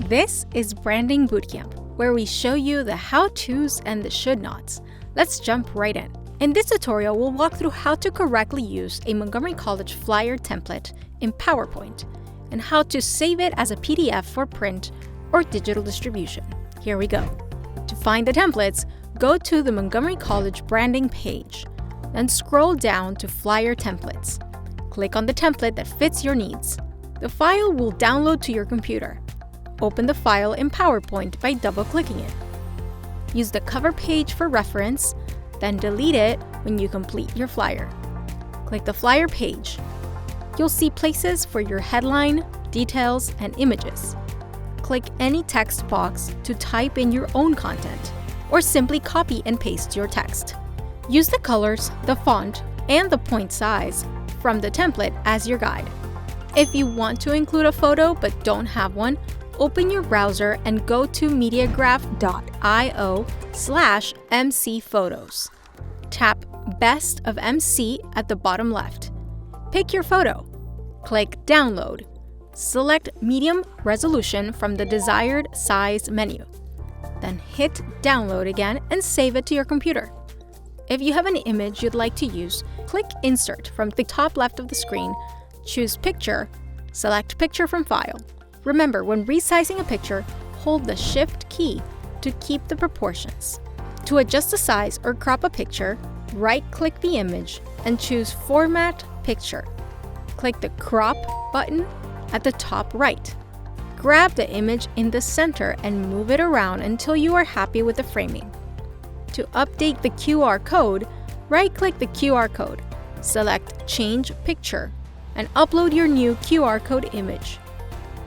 This is Branding Bootcamp, where we show you the how-tos and the should-nots. Let's jump right in. In this tutorial, we'll walk through how to correctly use a Montgomery College flyer template in PowerPoint and how to save it as a PDF for print or digital distribution. Here we go. To find the templates, go to the Montgomery College branding page, then scroll down to Flyer Templates. Click on the template that fits your needs. The file will download to your computer. Open the file in PowerPoint by double-clicking it. Use the cover page for reference, then delete it when you complete your flyer. Click the flyer page. You'll see places for your headline, details, and images. Click any text box to type in your own content, or simply copy and paste your text. Use the colors, the font, and the point size from the template as your guide. If you want to include a photo but don't have one, open your browser and go to mediagraph.io/mcphotos. Tap Best of MC at the bottom left. Pick your photo. Click Download. Select Medium Resolution from the desired size menu. Then hit Download again and save it to your computer. If you have an image you'd like to use, click Insert from the top left of the screen, choose Picture, select Picture from File. Remember, when resizing a picture, hold the Shift key to keep the proportions. To adjust the size or crop a picture, right-click the image and choose Format Picture. Click the Crop button at the top right. Grab the image in the center and move it around until you are happy with the framing. To update the QR code, right-click the QR code, select Change Picture, and upload your new QR code image.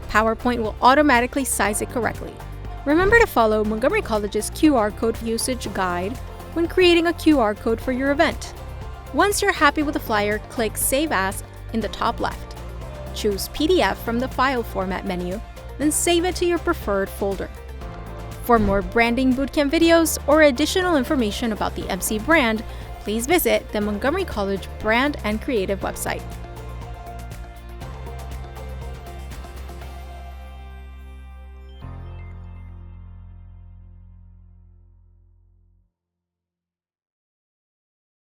PowerPoint will automatically size it correctly. Remember to follow Montgomery College's QR code usage guide when creating a QR code for your event. Once you're happy with the flyer, click Save As in the top left. Choose PDF from the File Format menu, then save it to your preferred folder. For more Branding Bootcamp videos or additional information about the MC brand, please visit the Montgomery College Brand and Creative website.